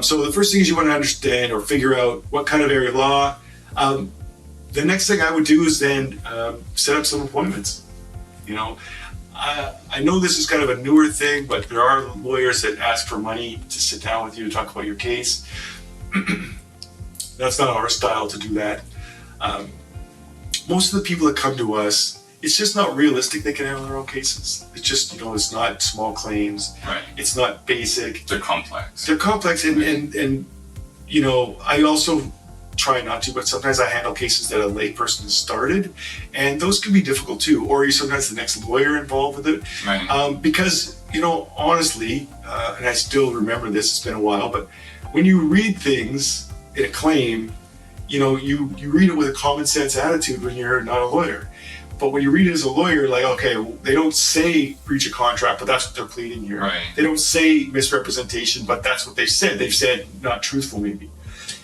So the first thing is you want to understand or figure out what kind of area of law. The next thing I would do is then set up some appointments. I know this is kind of a newer thing, but there are lawyers that ask for money to sit down with you to talk about your case. That's not our style to do that. Most of the people that come to us, it's just not realistic they can handle their own cases. It's just, it's not small claims. Right. It's not basic. They're complex. They're complex, and I also try not to, but sometimes I handle cases that a layperson has started, and those can be difficult too. Or you sometimes the next lawyer involved with it, right. Because honestly, and I still remember this. It's been a while, but when you read things in a claim, you read it with a common sense attitude when you're not a lawyer. But when you read it as a lawyer, like, okay, they don't say breach of contract, but that's what they're pleading here. Right. They don't say misrepresentation, but that's what they've said. They've said not truthful, maybe.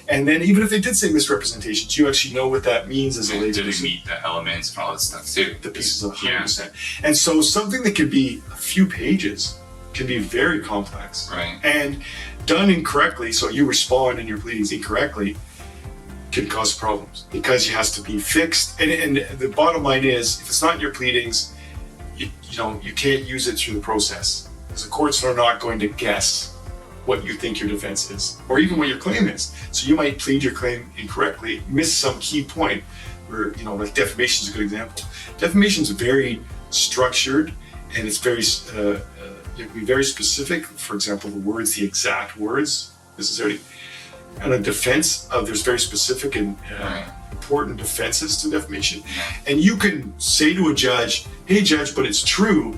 And then even if they did say misrepresentations, you actually know what that means as a layperson. Did it meet the elements and all that stuff too? The pieces of 100%. And so something that could be a few pages can be very complex. Right. And done incorrectly, so you respond in your pleadings incorrectly, can cause problems because it has to be fixed. And the bottom line is, if it's not in your pleadings, you can't use it through the process because the courts are not going to guess what you think your defense is or even what your claim is. So you might plead your claim incorrectly, miss some key point where, like defamation is a good example. Defamation is very structured and it's very, you have to be very specific. For example, the exact words necessarily. And a defense, there's very specific and important defenses to defamation. And you can say to a judge, hey judge, but it's true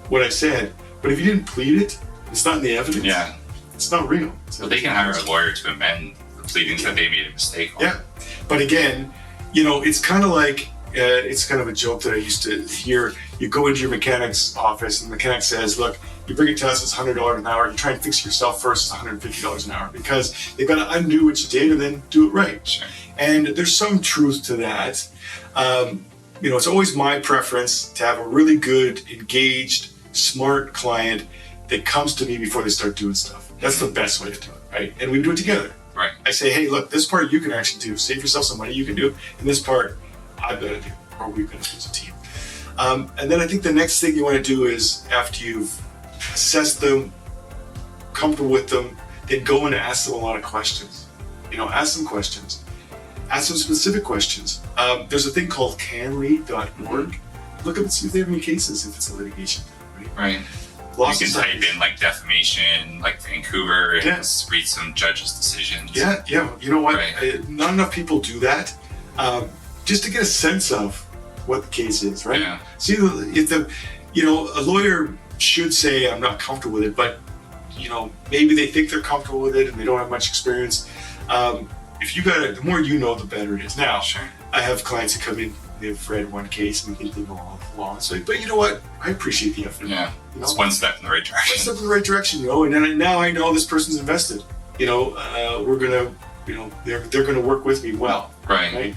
what I said, but if you didn't plead it, it's not in the evidence. Yeah. It's not real. But they can hire a lawyer to amend the pleadings that they made a mistake on. Yeah. But again, it's kind of like, it's kind of a joke that I used to hear. You go into your mechanic's office and the mechanic says, look, you bring it to us, it's $100 an hour. You try and fix it yourself first, it's $150 an hour because they've got to undo what you did and then do it right. Sure. And there's some truth to that. It's always my preference to have a really good, engaged, smart client that comes to me before they start doing stuff. That's the best way to do it, right? And we do it together. Right. I say, hey, look, this part you can actually do. Save yourself some money, you can do. And this part, I've got to do, or we've got to do as a team. And then I think the next thing you want to do is, after you've assessed them, comfortable with them, then go and ask them a lot of questions. Ask them questions. Ask them specific questions. There's a thing called canlead.org. Look up and see if they have any cases, if it's a litigation. Right. You can type in like defamation, like Vancouver, and read some judges' decisions. Yeah. You know what? Right. Not enough people do that. Just to get a sense of what the case is, right? Yeah. See, if a lawyer should say, I'm not comfortable with it, but, maybe they think they're comfortable with it and they don't have much experience. If you got it, the more you know, the better it is. Now, sure. I have clients that come in, they've read one case and they think they know all the law. So, but you know what? I appreciate the effort. Yeah. It's one step in the right direction. One step in the right direction, and then now I know this person's invested. We're gonna, they're gonna work with me well. Right.